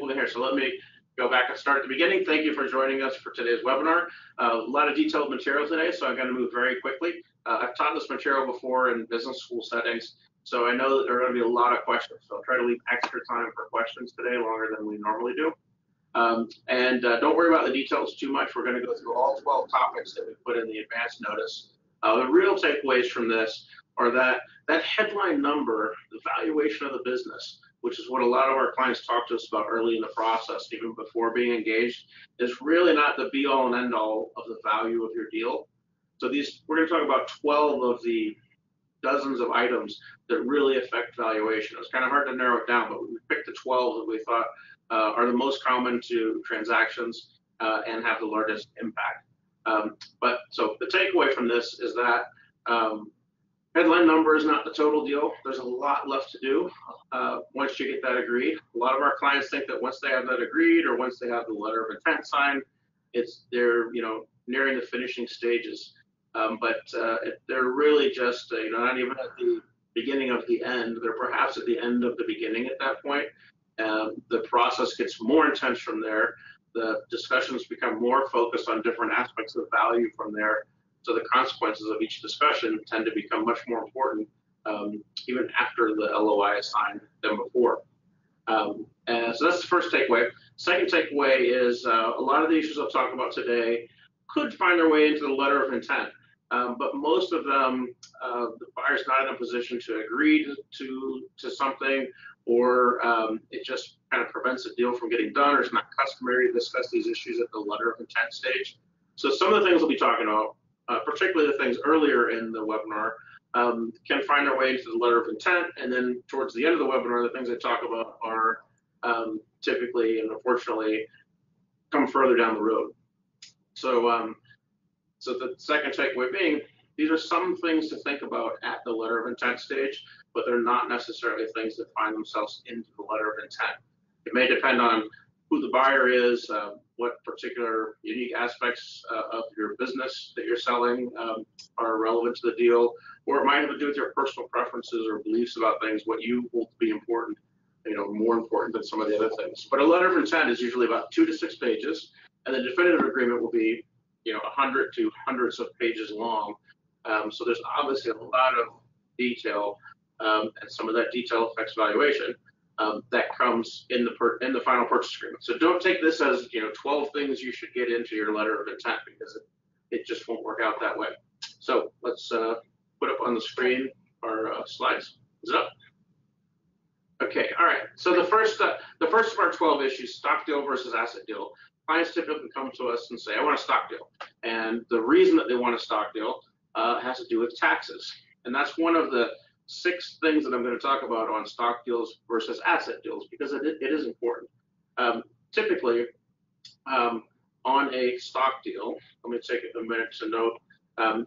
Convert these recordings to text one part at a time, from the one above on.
people in here. So let me go back and start at the beginning. Thank you for joining us for today's webinar. A lot of detailed material today, so I'm going to move very quickly. I've taught this material before in business school settings, so I know that there are going to be a lot of questions. So I'll try to leave extra time for questions today, longer than we normally do. Don't worry about the details too much. We're going to go through all 12 topics that we put in the advance notice. The real takeaways from this are that headline number, the valuation of the business, which is what a lot of our clients talk to us about early in the process, even before being engaged, is really not the be-all and end-all of the value of your deal. So we're going to talk about 12 of the dozens of items that really affect valuation. It's kind of hard to narrow it down, but we picked the 12 that we thought are the most common to transactions and have the largest impact. So the takeaway from this is that headline number is not the total deal. There's a lot left to do once you get that agreed. A lot of our clients think that once they have that agreed, or once they have the letter of intent signed, they're nearing the finishing stages. But they're really just not even at the beginning of the end. They're perhaps at the end of the beginning at that point. The process gets more intense from there. The discussions become more focused on different aspects of value from there. So the consequences of each discussion tend to become much more important even after the LOI is signed than before. And so that's the first takeaway. Second takeaway is a lot of the issues I'll talk about today could find their way into the letter of intent. But most of them, the buyer's not in a position to agree to something, or it just kind of prevents the deal from getting done, or it's not customary to discuss these issues at the letter of intent stage. So some of the things we'll be talking about, particularly the things earlier in the webinar, can find their way into the letter of intent, and then towards the end of the webinar, the things I talk about are typically and unfortunately come further down the road. So the second takeaway being, these are some things to think about at the letter of intent stage, but they're not necessarily things that find themselves into the letter of intent. It may depend on who the buyer is, what particular unique aspects of your business that you're selling are relevant to the deal, or it might have to do with your personal preferences or beliefs about things, what you hold to be important, more important than some of the other things. But a letter of intent is usually about 2 to 6 pages, and the definitive agreement will be 100 to hundreds of pages long. So there's obviously a lot of detail, and some of that detail affects valuation that comes in the final purchase agreement. So don't take this as 12 things you should get into your letter of intent, because it just won't work out that way. So let's put up on the screen our slides. Is it up? Okay. All right. So the first of our 12 issues: stock deal versus asset deal. Clients typically come to us and say, I want a stock deal. And the reason that they want a stock deal has to do with taxes. And that's one of the 6 things that I'm going to talk about on stock deals versus asset deals, because it is important. Typically, on a stock deal, let me take a minute to note,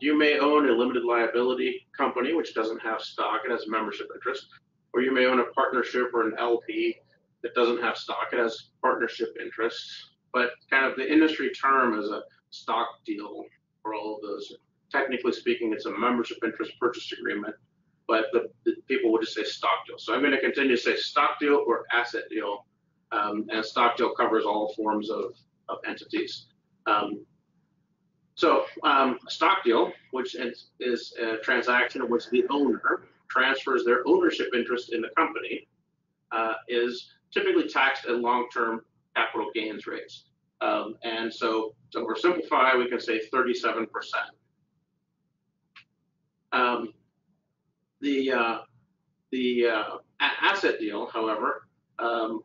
you may own a limited liability company, which doesn't have stock, it has membership interest, or you may own a partnership or an LP that doesn't have stock, it has partnership interests. But kind of the industry term is a stock deal for all of those. Technically speaking, it's a membership interest purchase agreement, but the people would just say stock deal. So I'm going to continue to say stock deal or asset deal, and stock deal covers all forms of entities. So a stock deal, which is a transaction in which the owner transfers their ownership interest in the company, is typically taxed at long-term capital gains rates. And so to oversimplify, we can say 37%. The asset deal, however, I'm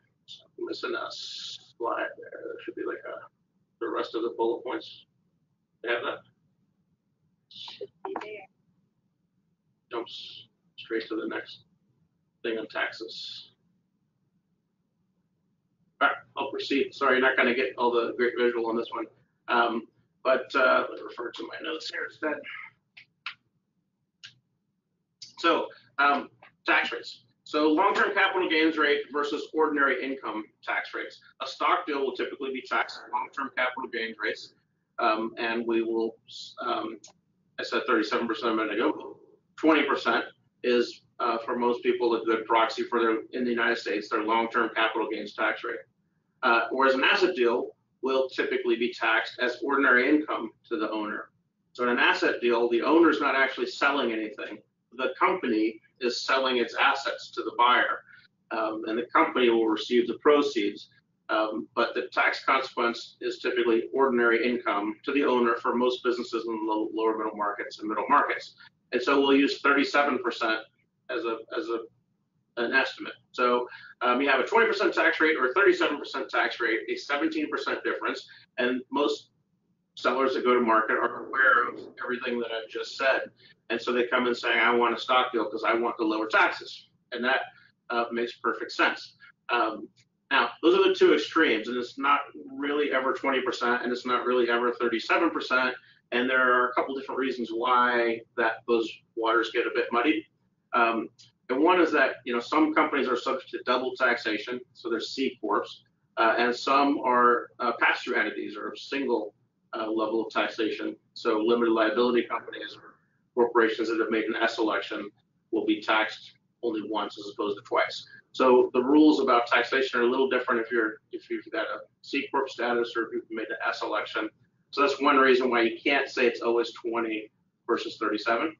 missing a slide there. There should be like the rest of the bullet points. They have that? Should be there. Jumps straight to the next thing on taxes. All right, I'll proceed. Sorry, you're not going to get all the great visual on this one. But let's refer to my notes here instead. So tax rates. So long-term capital gains rate versus ordinary income tax rates. A stock deal will typically be taxed at long-term capital gains rates, and we will, I said 37% a minute ago, 20% is for most people a good proxy for in the United States, their long-term capital gains tax rate. whereas an asset deal will typically be taxed as ordinary income to the owner. So in an asset deal, the owner is not actually selling anything. The company is selling its assets to the buyer, and the company will receive the proceeds. But the tax consequence is typically ordinary income to the owner for most businesses in the lower middle markets and middle markets. And so we'll use 37% as an estimate. So you have a 20% tax rate or a 37% tax rate, a 17% difference, and most sellers that go to market are aware of everything that I've just said. And so they come and say, I want a stock deal because I want the lower taxes. And that makes perfect sense. Now, those are the two extremes, and it's not really ever 20%, and it's not really ever 37%. And there are a couple different reasons why those waters get a bit muddied. And one is that some companies are subject to double taxation, so they're C corps, and some are pass-through entities or single level of taxation. So limited liability companies or corporations that have made an S election will be taxed only once as opposed to twice. So the rules about taxation are a little different if you've got a C corp status or if you've made an S election. So that's one reason why you can't say it's always 20 versus 37.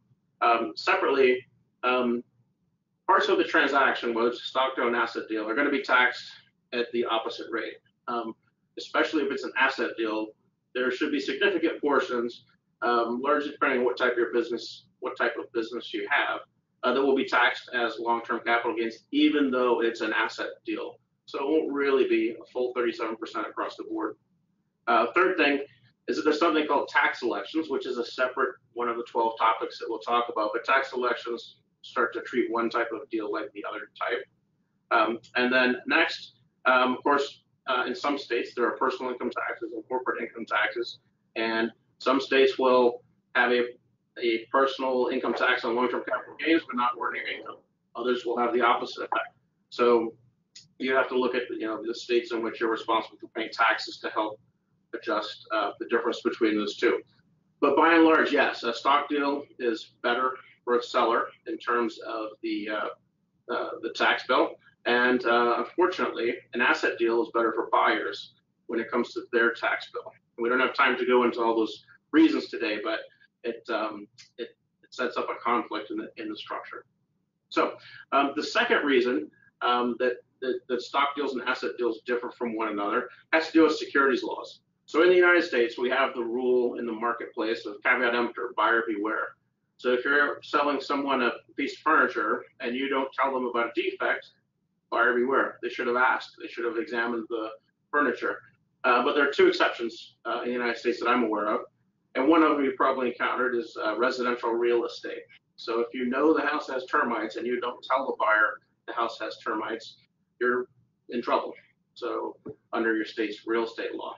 Separately, parts of the transaction, whether it's a stock deal and asset deal, are going to be taxed at the opposite rate. Especially if it's an asset deal, there should be significant portions, largely depending on what type of business you have, that will be taxed as long-term capital gains, even though it's an asset deal. So it won't really be a full 37% across the board. Third thing is that there's something called tax elections, which is a separate one of the 12 topics that we'll talk about. But tax elections start to treat one type of deal like the other type. And then next, of course, in some states, there are personal income taxes and corporate income taxes. And some states will have a personal income tax on long-term capital gains, but not ordinary income. Others will have the opposite effect. So you have to look at the states in which you're responsible for paying taxes to help adjust the difference between those two. But by and large, yes, a stock deal is better for a seller in terms of the tax bill. And unfortunately, an asset deal is better for buyers when it comes to their tax bill. And we don't have time to go into all those reasons today, but it sets up a conflict in the structure. So the second reason that stock deals and asset deals differ from one another has to do with securities laws. So in the United States, we have the rule in the marketplace of caveat emptor, buyer beware. So if you're selling someone a piece of furniture and you don't tell them about a defect, buyer beware. They should have asked. They should have examined the furniture. But there are two exceptions in the United States that I'm aware of. And one of them you probably encountered is residential real estate. So if you know the house has termites and you don't tell the buyer the house has termites, you're in trouble. So under your state's real estate law.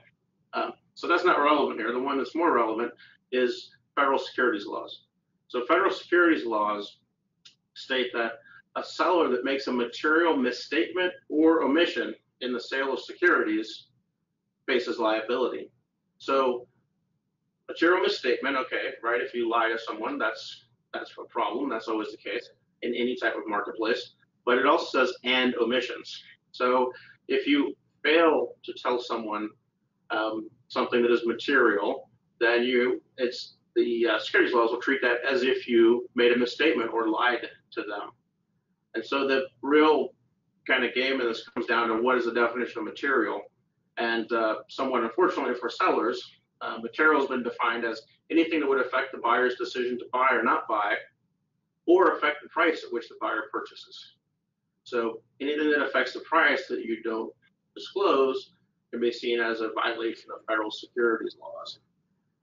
So that's not relevant here. The one that's more relevant is federal securities laws. So federal securities laws state that a seller that makes a material misstatement or omission in the sale of securities faces liability. So material misstatement, okay, right? If you lie to someone, that's a problem. That's always the case in any type of marketplace. But it also says and omissions. So if you fail to tell someone something that is material, then the securities laws will treat that as if you made a misstatement or lied to them. And so the real kind of game in this comes down to what is the definition of material. And somewhat unfortunately for sellers, material has been defined as anything that would affect the buyer's decision to buy or not buy, or affect the price at which the buyer purchases. So anything that affects the price that you don't disclose can be seen as a violation of federal securities laws.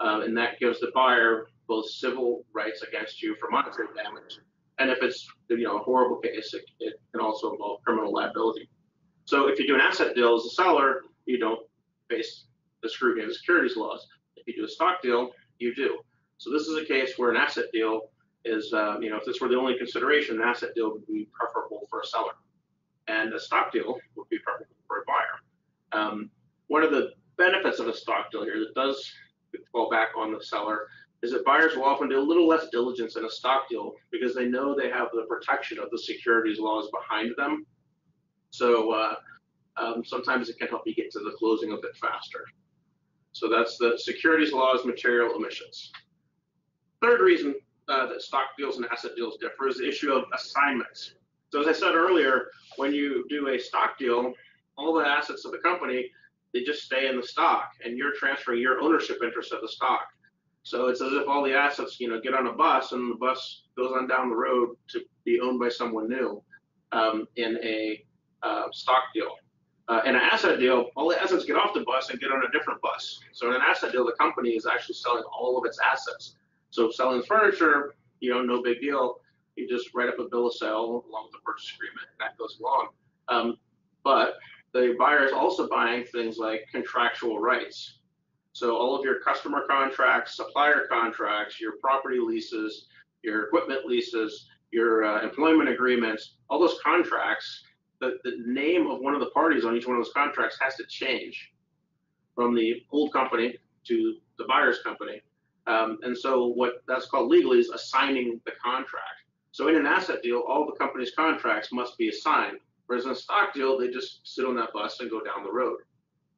And that gives the buyer both civil rights against you for monetary damage, and if it's a horrible case, it can also involve criminal liability. So if you do an asset deal as a seller, you don't face the scrutiny of the securities laws. If you do a stock deal, you do. So this is a case where an asset deal is, if this were the only consideration, an asset deal would be preferable for a seller, and a stock deal would be preferable for a buyer. One of the benefits of a stock deal here that does fall back on the seller is that buyers will often do a little less diligence in a stock deal because they know they have the protection of the securities laws behind them. So sometimes it can help you get to the closing a bit faster. So that's the securities laws, material omissions. Third reason that stock deals and asset deals differ is the issue of assignments. So as I said earlier, when you do a stock deal, all the assets of the company, they just stay in the stock, and you're transferring your ownership interest of the stock. So it's as if all the assets, get on a bus, and the bus goes on down the road to be owned by someone new in a stock deal. In an asset deal, all the assets get off the bus and get on a different bus. So in an asset deal, the company is actually selling all of its assets. So selling furniture, no big deal. You just write up a bill of sale along with the purchase agreement, and that goes along. But the buyer is also buying things like contractual rights. So all of your customer contracts, supplier contracts, your property leases, your equipment leases, your employment agreements, all those contracts, the name of one of the parties on each one of those contracts has to change from the old company to the buyer's company. And so what that's called legally is assigning the contract. So in an asset deal, all the company's contracts must be assigned. Whereas in a stock deal, they just sit on that bus and go down the road.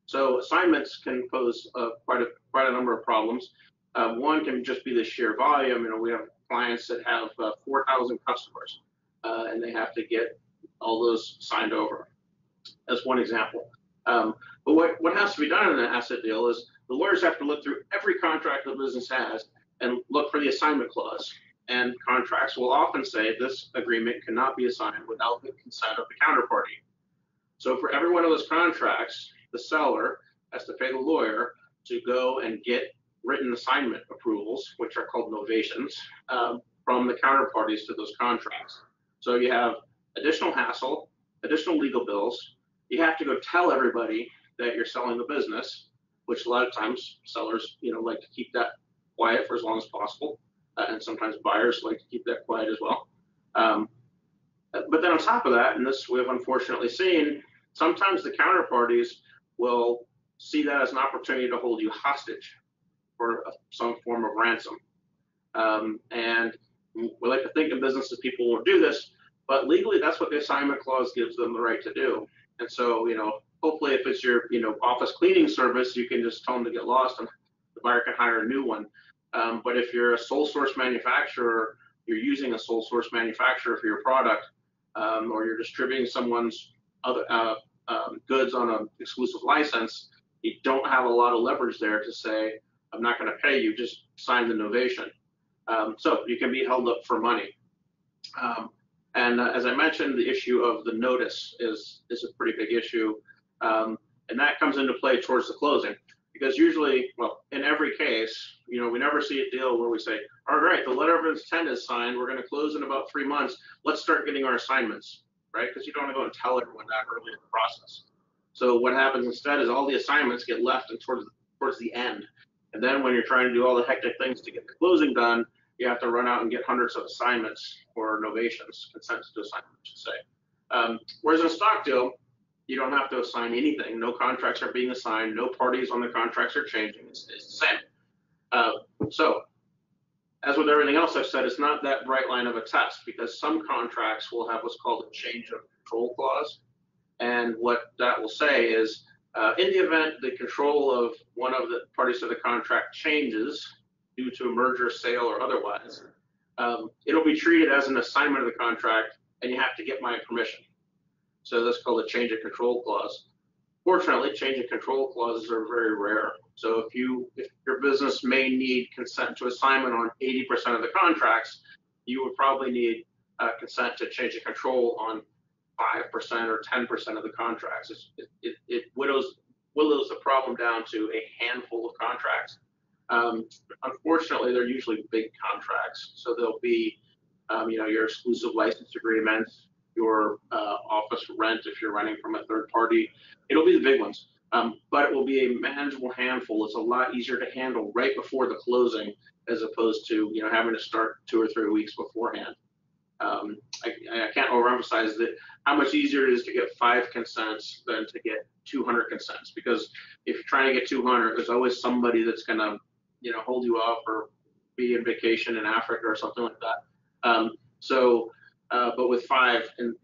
So assignments can pose quite a number of problems. One can just be the sheer volume. We have clients that have 4,000 customers, and they have to get all those signed over. That's one example. But what has to be done in an asset deal is the lawyers have to look through every contract the business has and look for the assignment clause. And contracts will often say this agreement cannot be assigned without the consent of the counterparty. So for every one of those contracts, the seller has to pay the lawyer to go and get written assignment approvals, which are called novations, from the counterparties to those contracts. So you have additional hassle, additional legal bills. You have to go tell everybody that you're selling the business, which a lot of times sellers, like to keep that quiet for as long as possible. And sometimes buyers like to keep that quiet as well. But then on top of that, and this we've unfortunately seen, sometimes the counterparties will see that as an opportunity to hold you hostage for some form of ransom. And we like to think in business that people won't do this, but legally that's what the assignment clause gives them the right to do. And so, hopefully if it's your, office cleaning service, you can just tell them to get lost and the buyer can hire a new one. But if you're a sole source manufacturer, you're using a sole source manufacturer for your product, or you're distributing someone's other goods on an exclusive license, you don't have a lot of leverage there to say, I'm not going to pay you, just sign the novation. So you can be held up for money. And as I mentioned, the issue of the notice is a pretty big issue. And that comes into play towards the closing. Because usually, well, in every case, we never see a deal where we say, all right, the letter of intent is signed. We're going to close in about 3 months. Let's start getting our assignments, right? Because you don't want to go and tell everyone that early in the process. So what happens instead is all the assignments get left and towards the end. And then when you're trying to do all the hectic things to get the closing done, you have to run out and get hundreds of assignments or novations, consents to assignment, I should say. Whereas in a stock deal, you don't have to assign anything. No contracts are being assigned. No parties on the contracts are changing. It's the same. So as with everything else I've said, it's not that bright line of a test because some contracts will have what's called a change of control clause. And what that will say is in the event the control of one of the parties to the contract changes due to a merger, sale, or otherwise, it'll be treated as an assignment of the contract and you have to get my permission. So that's called a change of control clause. Fortunately, change of control clauses are very rare. So if your business may need consent to assignment on 80% of the contracts, you would probably need consent to change of control on 5% or 10% of the contracts. It whitlows the problem down to a handful of contracts. Unfortunately, they're usually big contracts. So they'll be, your exclusive license agreements, your office rent if you're renting from a third party. It'll be the big ones, but it will be a manageable handful. It's a lot easier to handle right before the closing as opposed to having to start 2 or 3 weeks beforehand. I can't overemphasize that how much easier it is to get 5 consents than to get 200 consents, because if you're trying to get 200, there's always somebody that's going to hold you up or be in vacation in Africa or something like that. But with 5 and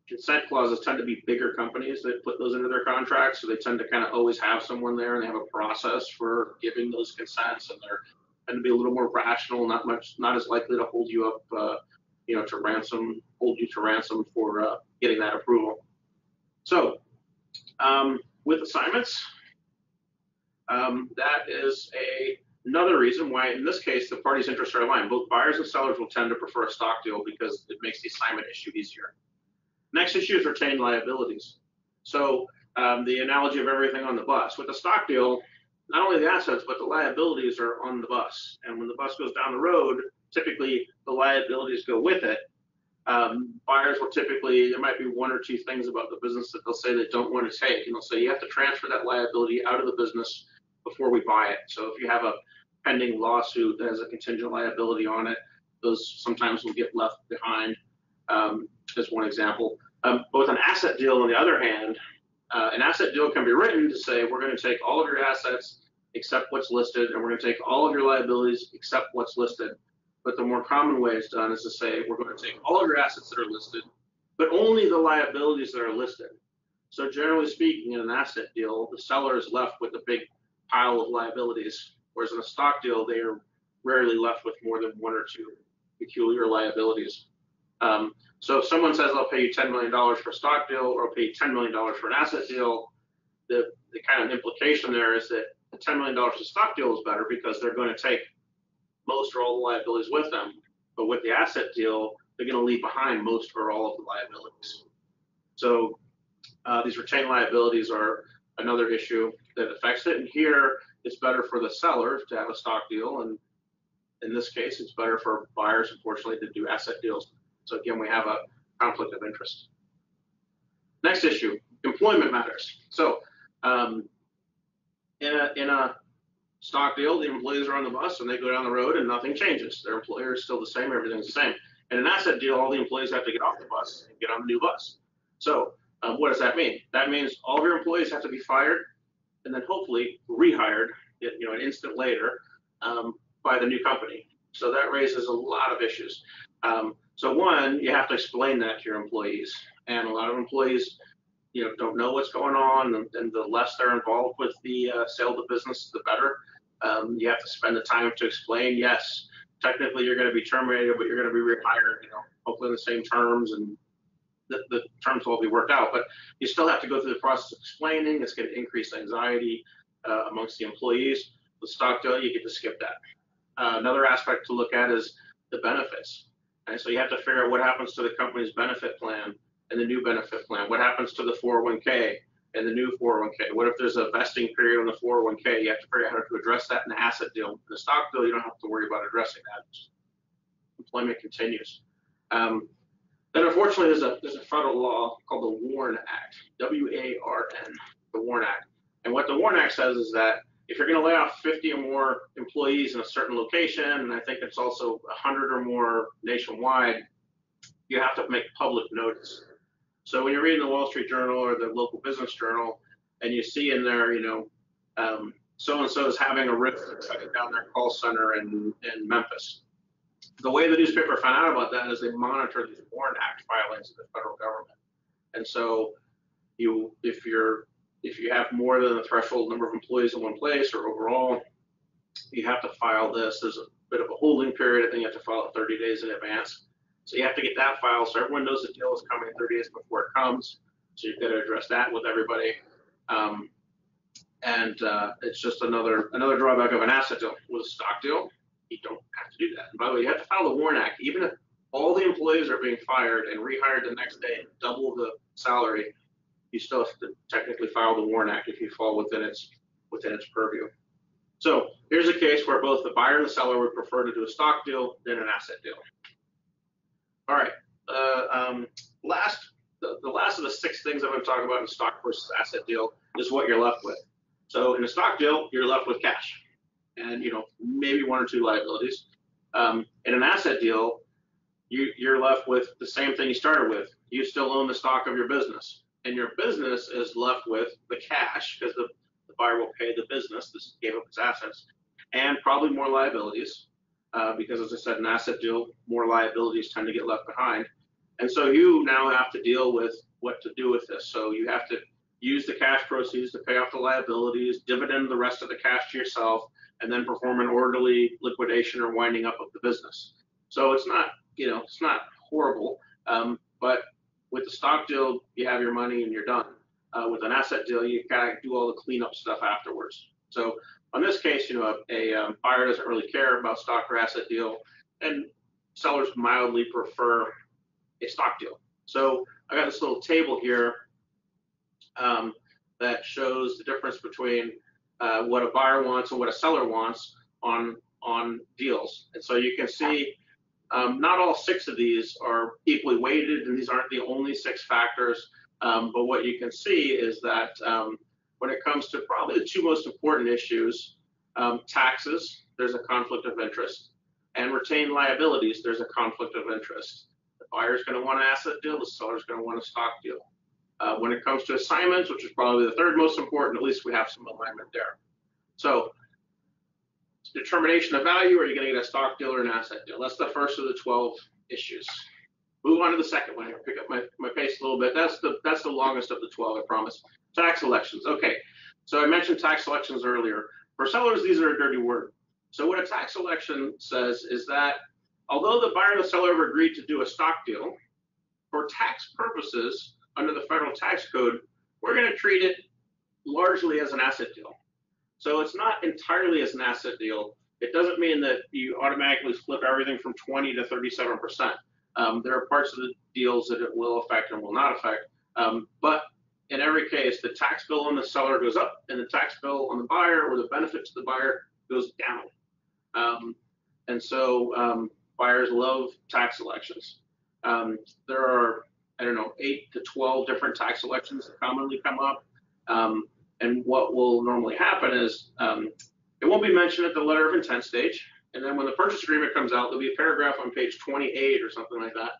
consent clauses tend to be bigger companies that put those into their contracts, so they tend to kind of always have someone there, and they have a process for giving those consents, and they're tend to be a little more rational, not as likely to hold you up, hold you to ransom for getting that approval. So with assignments, that is another reason why, in this case, the parties' interests are aligned. Both buyers and sellers will tend to prefer a stock deal because it makes the assignment issue easier. Next issue is retained liabilities. So the analogy of everything on the bus. With a stock deal, not only the assets, but the liabilities are on the bus. And when the bus goes down the road, typically the liabilities go with it. Buyers will typically, there might be one or two things about the business that they'll say they don't want to take. And they'll say you have to transfer that liability out of the business before we buy it. So if you have a pending lawsuit that has a contingent liability on it, those sometimes will get left behind. As one example. But with an asset deal, on the other hand, an asset deal can be written to say we're going to take all of your assets except what's listed, and we're going to take all of your liabilities except what's listed. But the more common way it's done is to say we're going to take all of your assets that are listed, but only the liabilities that are listed. So generally speaking, in an asset deal, the seller is left with a big pile of liabilities, whereas in a stock deal, they are rarely left with more than one or two peculiar liabilities. So if someone says, I'll pay you $10 million for a stock deal, or I'll pay you $10 million for an asset deal, the kind of implication there is that the $10 million for a stock deal is better because they're going to take most or all the liabilities with them. But with the asset deal, they're going to leave behind most or all of the liabilities. So these retained liabilities are another issue that affects it. And here, it's better for the seller to have a stock deal. And in this case, it's better for buyers, unfortunately, to do asset deals. So again, we have a conflict of interest. Next issue, employment matters. So in a stock deal, the employees are on the bus and they go down the road and nothing changes. Their employer is still the same, everything's the same. In an asset deal, all the employees have to get off the bus and get on the new bus. So what does that mean? That means all of your employees have to be fired and then hopefully rehired, an instant later by the new company. So that raises a lot of issues. So one, you have to explain that to your employees, and a lot of employees, don't know what's going on, and the less they're involved with the sale of the business, the better. You have to spend the time to explain, yes, technically you're going to be terminated, but you're going to be rehired, hopefully in the same terms, and the terms will all be worked out. But you still have to go through the process of explaining. It's going to increase anxiety amongst the employees. The stock deal, you get to skip that. Another aspect to look at is the benefits. And so you have to figure out what happens to the company's benefit plan and the new benefit plan. What happens to the 401k and the new 401k? What if there's a vesting period on the 401k? You have to figure out how to address that in the asset deal. In the stock deal, you don't have to worry about addressing that. Employment continues. Then unfortunately, there's a federal law called the WARN Act, W-A-R-N, the WARN Act. And what the WARN Act says is that if you're going to lay off 50 or more employees in a certain location, and I think it's also 100 or more nationwide, you have to make public notice. So when you're reading the Wall Street Journal or the local business journal, and you see in there, so-and-so is having a risk of shutting down their call center in Memphis. The way the newspaper found out about that is they monitor these WARN Act filings of the federal government. And so if you have more than the threshold number of employees in one place or overall, you have to file this. There's a bit of a holding period. I think you have to file it 30 days in advance. So you have to get that filed so everyone knows the deal is coming 30 days before it comes. So you've got to address that with everybody. It's just another drawback of an asset deal. With a stock deal, you don't have to do that. And by the way, you have to file the WARN Act. Even if all the employees are being fired and rehired the next day, double the salary, you still have to technically file the WARN Act if you fall within its purview. So here's a case where both the buyer and the seller would prefer to do a stock deal than an asset deal. All right, the last of the 6 things I'm going to talk about in a stock versus asset deal is what you're left with. So in a stock deal, you're left with cash and maybe 1 or 2 liabilities. In an asset deal, you're left with the same thing you started with. You still own the stock of your business. And your business is left with the cash because the buyer will pay the business. This gave up its assets, and probably more liabilities because, as I said, an asset deal, more liabilities tend to get left behind. And so you now have to deal with what to do with this. So you have to use the cash proceeds to pay off the liabilities, dividend the rest of the cash to yourself, and then perform an orderly liquidation or winding up of the business. So it's not, it's not horrible, but with the stock deal, you have your money and you're done. With an asset deal, you kind of do all the cleanup stuff afterwards. So on this case, a buyer doesn't really care about stock or asset deal, and sellers mildly prefer a stock deal. So I got this little table here that shows the difference between what a buyer wants and what a seller wants on deals. And so you can see not all 6 of these are equally weighted, and these aren't the only 6 factors. But what you can see is that when it comes to probably the 2 most important issues, taxes, there's a conflict of interest, and retained liabilities, there's a conflict of interest. The buyer's going to want an asset deal, the seller's going to want a stock deal. When it comes to assignments, which is probably the 3rd most important, at least we have some alignment there. So determination of value, are you going to get a stock deal or an asset deal? That's the first of the 12 issues. Move on to the second one. I'll pick up my pace a little bit. That's the longest of the 12, I promise. Tax elections. Okay, so I mentioned tax elections earlier. For sellers, these are a dirty word. So what a tax election says is that although the buyer and the seller have agreed to do a stock deal, for tax purposes under the federal tax code, we're going to treat it largely as an asset deal. So it's not entirely as an asset deal. It doesn't mean that you automatically flip everything from 20 to 37%. There are parts of the deals that it will affect and will not affect. But in every case, the tax bill on the seller goes up and the tax bill on the buyer, or the benefit to the buyer, goes down. And so buyers love tax elections. There are, 8 to 12 different tax elections that commonly come up. And what will normally happen is it won't be mentioned at the letter of intent stage. And then when the purchase agreement comes out, there'll be a paragraph on page 28 or something like that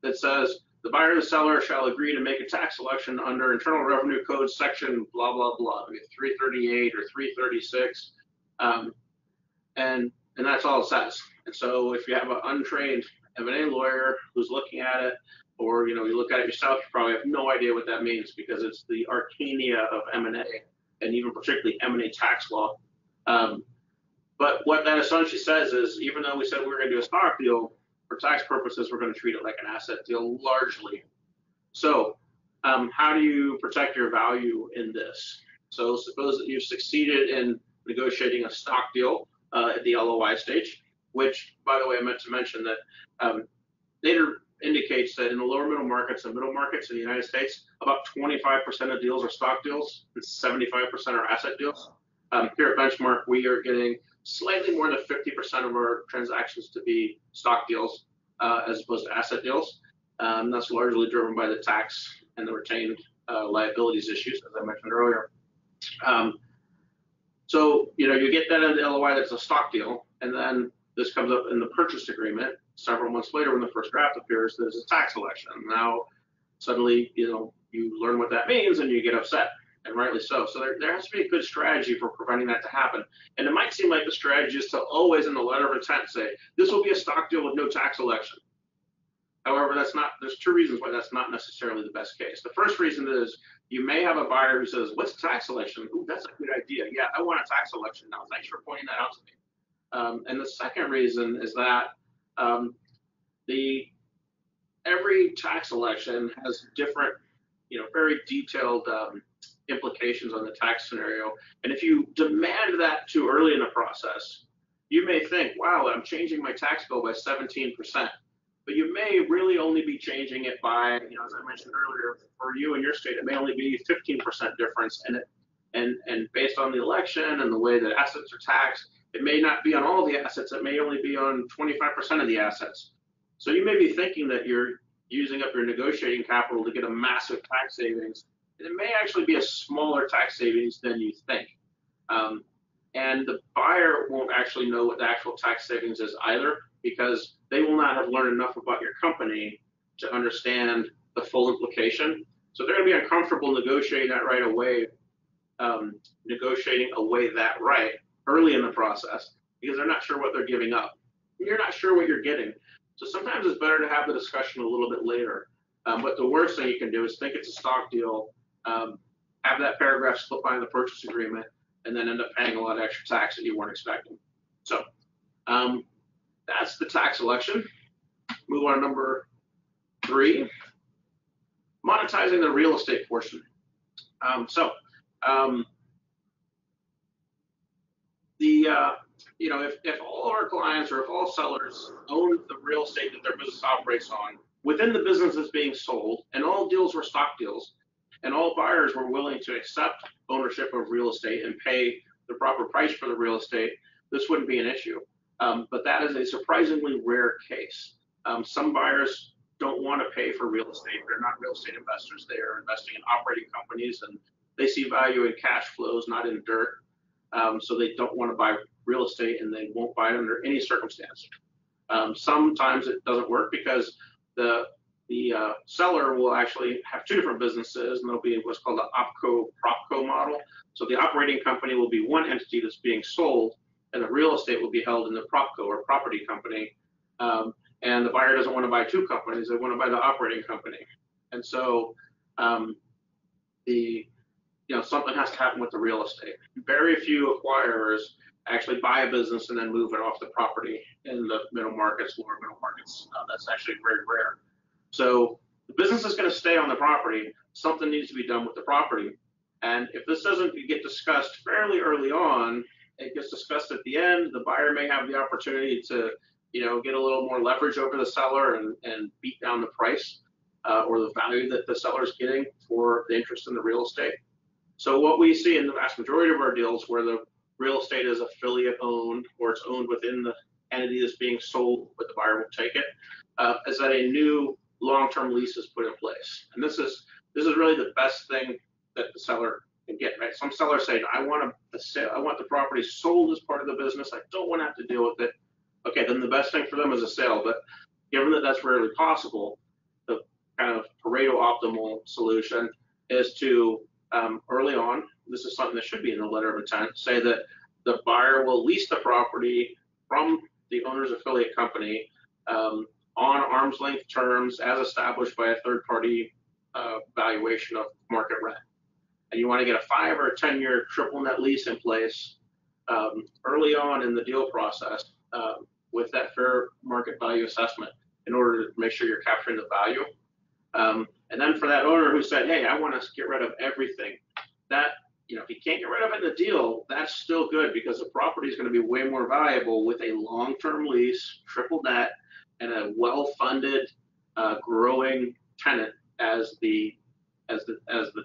that says the buyer and the seller shall agree to make a tax election under Internal Revenue Code section blah, blah, blah, maybe 338 or 336. And that's all it says. And so if you have an untrained M&A lawyer who's looking at it, or you look at it yourself, you probably have no idea what that means, because it's the arcana of M&A, and even particularly M&A tax law. But what that essentially says is, even though we said we were going to do a stock deal, for tax purposes, we're going to treat it like an asset deal largely. So how do you protect your value in this? So suppose that you've succeeded in negotiating a stock deal at the LOI stage, which, by the way, I meant to mention that data indicates that in the lower middle markets and middle markets in the United States, about 25% of deals are stock deals and 75% are asset deals. Here at Benchmark, we are getting slightly more than 50% of our transactions to be stock deals as opposed to asset deals. That's largely driven by the tax and the retained liabilities issues, as I mentioned earlier. So you get that in the LOI that's a stock deal, and then this comes up in the purchase agreement several months later when the first draft appears. There's a tax election. Now suddenly you learn what that means and you get upset, and rightly so. So there has to be a good strategy for preventing that to happen. And it might seem like the strategy is to always in the letter of intent say this will be a stock deal with no tax election. However, there's 2 reasons why that's not necessarily the best case. The first reason is you may have a buyer who says, what's a tax election? Ooh, that's a good idea. Yeah, I want a tax election now. Thanks for pointing that out to me. And the second reason is that every tax election has different, very detailed implications on the tax scenario. And if you demand that too early in the process, you may think, wow, I'm changing my tax bill by 17%. But you may really only be changing it by, as I mentioned earlier, for you in your state, it may only be 15% difference. And based on the election and the way that assets are taxed, it may not be on all the assets. It may only be on 25% of the assets. So you may be thinking that you're using up your negotiating capital to get a massive tax savings. And it may actually be a smaller tax savings than you think. And the buyer won't actually know what the actual tax savings is either, because they will not have learned enough about your company to understand the full implication. So they're going to be uncomfortable negotiating that right away, negotiating away that right early in the process, because they're not sure what they're giving up. You're not sure what you're getting. So sometimes it's better to have the discussion a little bit later. But the worst thing you can do is think it's a stock deal, have that paragraph slip by in the purchase agreement, and then end up paying a lot of extra tax that you weren't expecting. So that's the tax election. Move on to number 3, monetizing the real estate portion. If all our clients or if all sellers own the real estate that their business operates on within the business that's being sold, and all deals were stock deals, and all buyers were willing to accept ownership of real estate and pay the proper price for the real estate, this wouldn't be an issue. But that is a surprisingly rare case. Some buyers don't want to pay for real estate. They're not real estate investors. They are investing in operating companies, and they see value in cash flows, not in dirt. So they don't want to buy real estate, and they won't buy it under any circumstance. Sometimes it doesn't work because the seller will actually have 2 different businesses, and there'll be what's called the OpCo-PropCo model. So the operating company will be one entity that's being sold, and the real estate will be held in the PropCo or property company. And the buyer doesn't want to buy 2 companies; they want to buy the operating company. And so something has to happen with the real estate. Very few acquirers actually buy a business and then move it off the property in the middle markets, lower middle markets. That's actually very rare. So the business is going to stay on the property. Something needs to be done with the property. And if this doesn't get discussed fairly early on, it gets discussed at the end. The buyer may have the opportunity to, get a little more leverage over the seller and beat down the price or the value that the seller is getting for the interest in the real estate. So what we see in the vast majority of our deals where the real estate is affiliate owned or it's owned within the entity that's being sold, but the buyer won't take it, is that a new long-term lease is put in place. And this is really the best thing that the seller can get, right? Some sellers say, I want the property sold as part of the business. I don't want to have to deal with it. Okay, then the best thing for them is a sale. But given that that's rarely possible, the kind of Pareto optimal solution is to early on, this is something that should be in the letter of intent, say that the buyer will lease the property from the owner's affiliate company on arm's length terms as established by a third party valuation of market rent. And you want to get a 5 or a 10-year triple net lease in place early on in the deal process with that fair market value assessment in order to make sure you're capturing the value. And then for that owner who said, hey, I want to get rid of everything, that, if you can't get rid of it in the deal, that's still good because the property is going to be way more valuable with a long-term lease, triple net, and a well-funded, growing tenant as the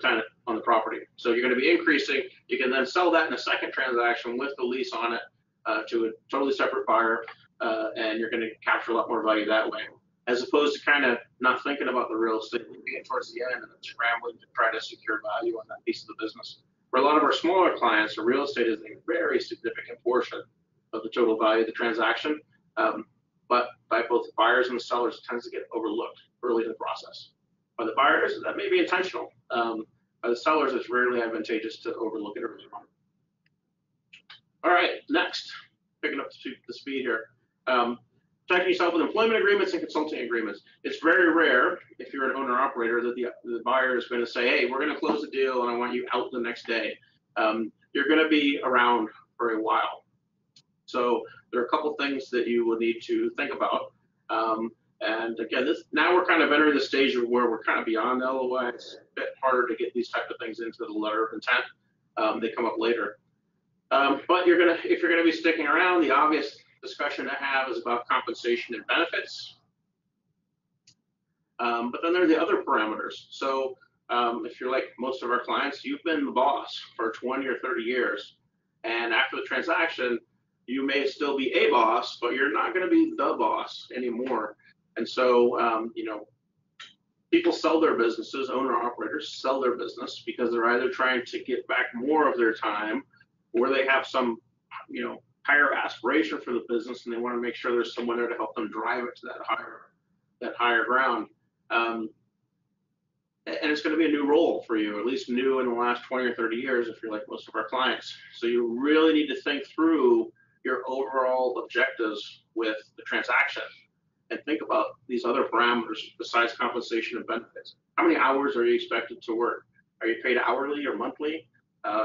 tenant on the property. So you're going to be increasing. You can then sell that in a second transaction with the lease on it to a totally separate buyer, and you're going to capture a lot more value that way, as opposed to kind of not thinking about the real estate, getting towards the end and then scrambling to try to secure value on that piece of the business. For a lot of our smaller clients, the real estate is a very significant portion of the total value of the transaction, but by both the buyers and the sellers, it tends to get overlooked early in the process. By the buyers, that may be intentional. By the sellers, it's rarely advantageous to overlook it early on. All right, next, picking up the speed here. Protecting yourself with employment agreements and consulting agreements. It's very rare, if you're an owner-operator, that the buyer is going to say, hey, we're going to close the deal and I want you out the next day. You're going to be around for a while. So there are a couple things that you will need to think about. And again, now we're kind of entering the stage of where we're kind of beyond the LOI. It's a bit harder to get these type of things into the letter of intent. They come up later. But if you're going to be sticking around, the obvious discussion to have is about compensation and benefits. But then there are the other parameters. So if you're like most of our clients, you've been the boss for 20 or 30 years. And after the transaction, you may still be a boss, but you're not going to be the boss anymore. And so, people sell their businesses, owner-operators sell their business because they're either trying to get back more of their time or they have some, higher aspiration for the business, and they want to make sure there's someone there to help them drive it to that higher ground. And it's going to be a new role for you, at least new in the last 20 or 30 years if you're like most of our clients. So you really need to think through your overall objectives with the transaction and think about these other parameters besides compensation and benefits. How many hours are you expected to work? Are you paid hourly or monthly?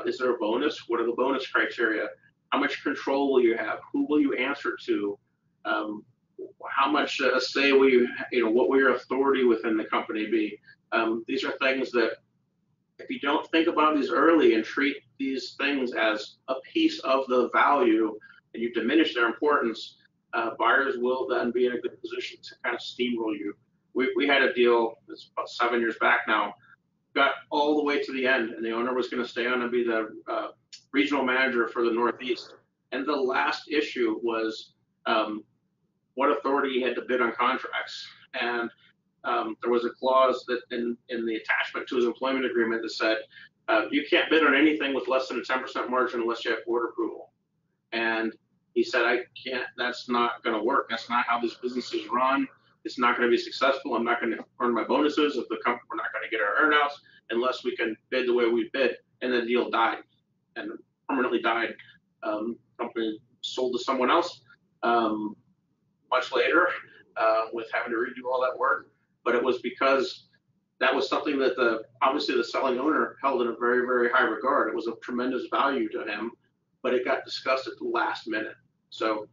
Is there a bonus? What are the bonus criteria? How much control will you have? Who will you answer to? How much say will you, what will your authority within the company be? These are things that if you don't think about these early and treat these things as a piece of the value and you diminish their importance, buyers will then be in a good position to kind of steamroll you. We had a deal that's about 7 years back now, got all the way to the end, and the owner was going to stay on and be the regional manager for the Northeast. And the last issue was what authority he had to bid on contracts. And there was a clause that in the attachment to his employment agreement that said, you can't bid on anything with less than a 10% margin unless you have board approval. And he said, I can't, that's not going to work. That's not how this business is run. It's not going to be successful. I'm not going to earn my bonuses if the company, we're not going to get our earnouts unless we can bid the way we bid. And the deal died and permanently died. Company sold to someone else much later with having to redo all that work. But it was because that was something that obviously the selling owner held in a very, very high regard. It was of tremendous value to him, but it got discussed at the last minute. So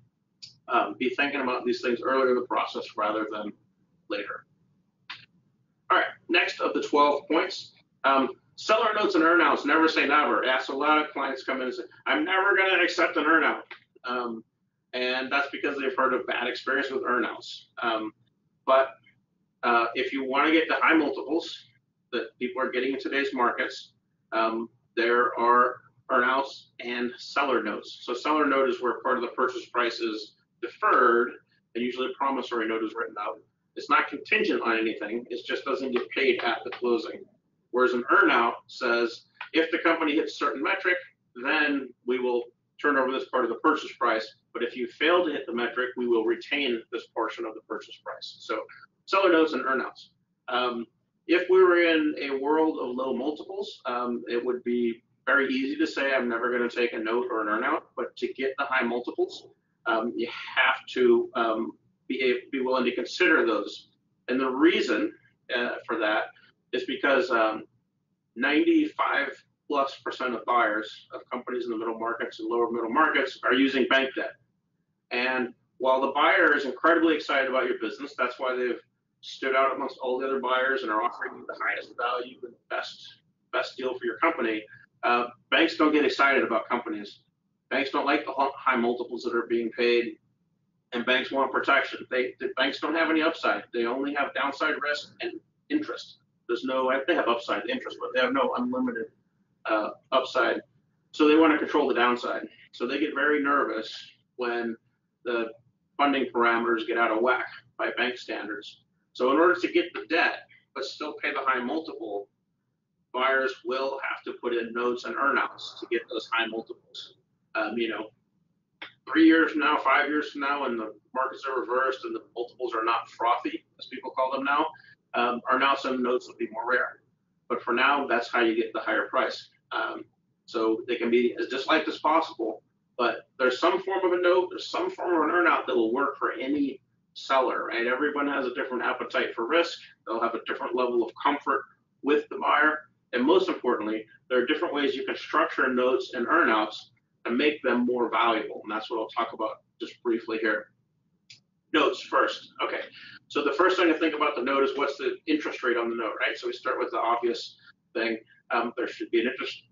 be thinking about these things earlier in the process rather than later. All right, next of the 12 points, seller notes and earnouts, never say never. Ask a lot of clients come in and say, I'm never going to accept an earnout. And that's because they've heard of bad experience with earnouts. But if you want to get the high multiples that people are getting in today's markets, there are earnouts and seller notes. So seller note is where part of the purchase price is deferred, and usually a promissory note is written out. It's not contingent on anything. It just doesn't get paid at the closing. Whereas an earnout says, if the company hits a certain metric, then we will turn over this part of the purchase price. But if you fail to hit the metric, we will retain this portion of the purchase price. So seller notes and earnouts. If we were in a world of low multiples, it would be very easy to say I'm never going to take a note or an earnout. But to get the high multiples, you have to be willing to consider those. And the reason for that is because 95+% of buyers of companies in the middle markets and lower middle markets are using bank debt. And while the buyer is incredibly excited about your business, that's why they've stood out amongst all the other buyers and are offering you the highest value and best deal for your company. Banks don't get excited about companies. Banks don't like the high multiples that are being paid, and banks want protection. The banks don't have any upside. They only have downside risk and interest. They have upside interest, but they have no unlimited upside. So they want to control the downside. So they get very nervous when the funding parameters get out of whack by bank standards. So in order to get the debt, but still pay the high multiple, buyers will have to put in notes and earnouts to get those high multiples. 3 years from now, 5 years from now, when the markets are reversed and the multiples are not frothy, as people call them now, earnouts and notes will be more rare. But for now, that's how you get the higher price. So they can be as disliked as possible, but there's some form of a note, there's some form of an earnout that will work for any seller, right? Everyone has a different appetite for risk. They'll have a different level of comfort with the buyer. And most importantly, there are different ways you can structure notes and earnouts to make them more valuable. And that's what I'll talk about just briefly here. Notes first. Okay. So the first thing to think about the note is what's the interest rate on the note, right? So we start with the obvious thing. There should be an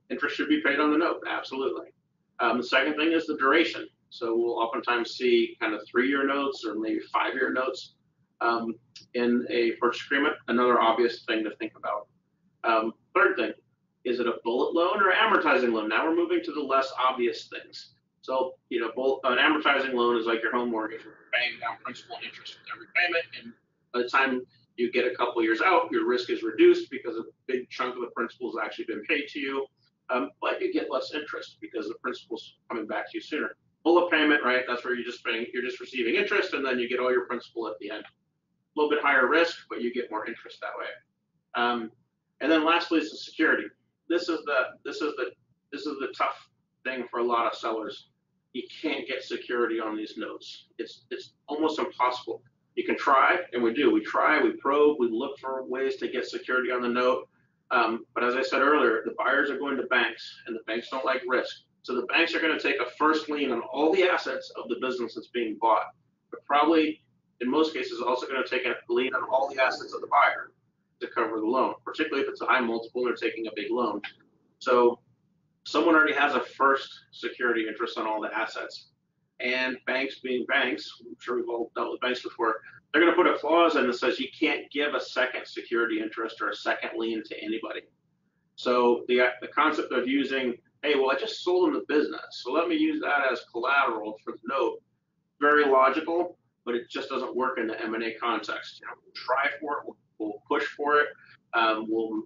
interest should be paid on the note. Absolutely. The second thing is the duration. So we'll oftentimes see kind of 3-year notes or maybe 5-year notes in a purchase agreement. Another obvious thing to think about. Third thing, is it a bullet loan or amortizing loan? Now we're moving to the less obvious things. So, an amortizing loan is like your home mortgage. You're paying down principal and interest with every payment. And by the time you get a couple years out, your risk is reduced because a big chunk of the principal has actually been paid to you. But you get less interest because the principal's coming back to you sooner. Bullet payment, right? That's where you're just receiving interest, and then you get all your principal at the end. A little bit higher risk, but you get more interest that way. And then lastly is the security. This is the tough thing for a lot of sellers. You can't get security on these notes. It's almost impossible. You can try, and we do. We try, we probe, we look for ways to get security on the note. But as I said earlier, the buyers are going to banks, and the banks don't like risk. So the banks are going to take a first lien on all the assets of the business that's being bought, but probably in most cases also going to take a lien on all the assets of the buyer to cover the loan, particularly if it's a high multiple and they're taking a big loan. So someone already has a first security interest on all the assets. And banks being banks, I'm sure we've all dealt with banks before, they're going to put a clause in that says you can't give a second security interest or a second lien to anybody. So the concept of using, hey, well, I just sold them the business, so let me use that as collateral for the note, very logical, but it just doesn't work in the M&A context. You know, we'll try for it, we'll push for it, we'll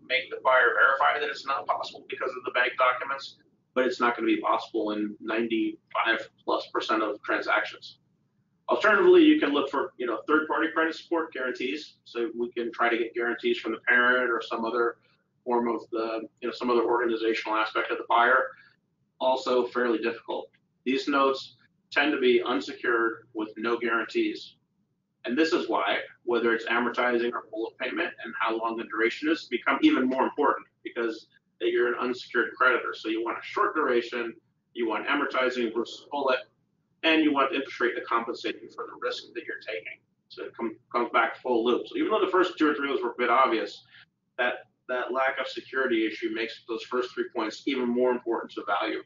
make the buyer verify that it's not possible because of the bank documents, but it's not going to be possible in 95+% of transactions. Alternatively, you can look for, you know, third-party credit support guarantees. So we can try to get guarantees from the parent or some other form of the, you know, some other organizational aspect of the buyer. Also fairly difficult. These notes tend to be unsecured with no guarantees. And this is why, whether it's amortizing or bullet payment and how long the duration is, become even more important because you're an unsecured creditor. So you want a short duration, you want amortizing versus bullet, and you want interest rate to compensate you for the risk that you're taking. So it comes back full loop. So even though the first 2 or 3 were a bit obvious, that lack of security issue makes those first 3 points even more important to value.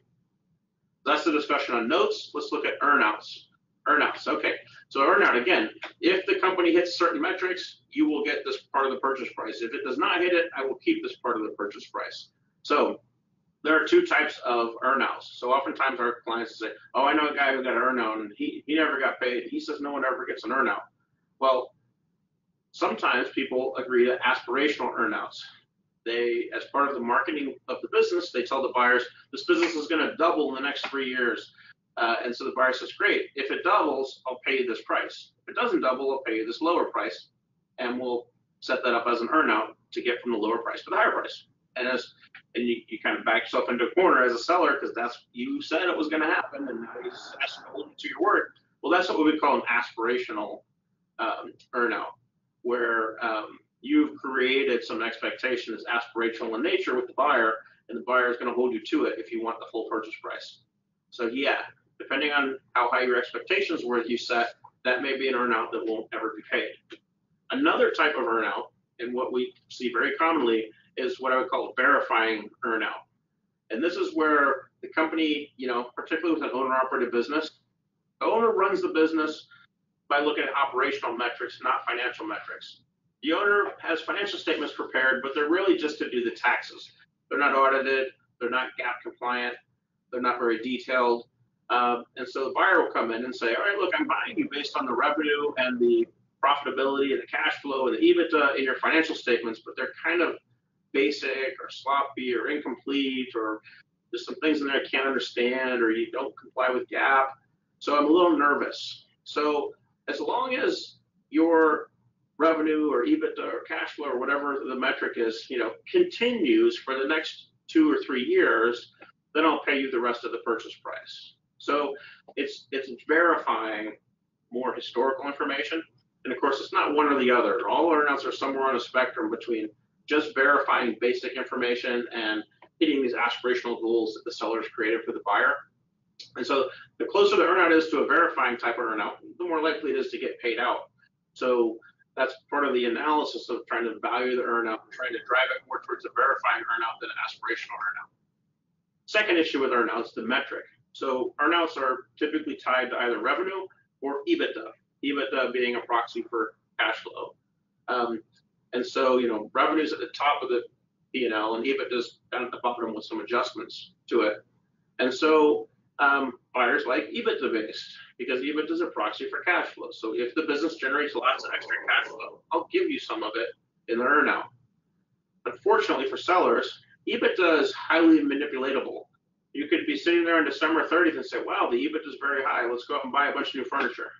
That's the discussion on notes. Let's look at earnouts. Earnouts, okay. So earnout, again, if the company hits certain metrics, you will get this part of the purchase price. If it does not hit it, I will keep this part of the purchase price. So there are 2 types of earnouts. So oftentimes our clients say, oh, I know a guy who got an earnout and he never got paid. He says no one ever gets an earnout. Well, sometimes people agree to aspirational earnouts. They, as part of the marketing of the business, they tell the buyers, this business is going to double in the next 3 years. And so the buyer says, great, if it doubles, I'll pay you this price. If it doesn't double, I'll pay you this lower price. And we'll set that up as an earnout to get from the lower price to the higher price. And you kind of back yourself into a corner as a seller because that's, you said it was going to happen, and now you just ask to hold to your word. Well, that's what we would call an aspirational earnout, where you've created some expectation that's aspirational in nature with the buyer, and the buyer is going to hold you to it if you want the full purchase price. So yeah, depending on how high your expectations were that you set, that may be an earnout that won't ever be paid. Another type of earnout, and what we see very commonly, is what I would call a verifying earnout. And this is where the company, you know, particularly with an owner-operated business, the owner runs the business by looking at operational metrics, not financial metrics. The owner has financial statements prepared, but they're really just to do the taxes. They're not audited, they're not GAAP compliant, they're not very detailed. And so the buyer will come in and say, all right, look, I'm buying you based on the revenue and the profitability and the cash flow and the EBITDA in your financial statements, but they're kind of basic or sloppy or incomplete, or there's some things in there I can't understand, or you don't comply with GAAP. So I'm a little nervous. So as long as your revenue or EBITDA or cash flow or whatever the metric is, you know, continues for the next 2 or 3 years, then I'll pay you the rest of the purchase price. So it's verifying more historical information. And of course, it's not one or the other. All earnouts are somewhere on a spectrum between just verifying basic information and hitting these aspirational goals that the seller's created for the buyer. And so the closer the earnout is to a verifying type of earnout, the more likely it is to get paid out. So that's part of the analysis of trying to value the earnout, trying to drive it more towards a verifying earnout than an aspirational earnout. Second issue with earnouts, the metric. So earnouts are typically tied to either revenue or EBITDA, EBITDA being a proxy for cash flow. And so, you know, revenue's at the top of the P&L and EBITDA's down at the bottom with some adjustments to it. And so buyers like EBITDA based because EBITDA is a proxy for cash flow. So if the business generates lots of extra cash flow, I'll give you some of it in the earnout. Unfortunately for sellers, EBITDA is highly manipulatable. You could be sitting there on December 30th and say, wow, the EBITDA is very high. Let's go out and buy a bunch of new furniture.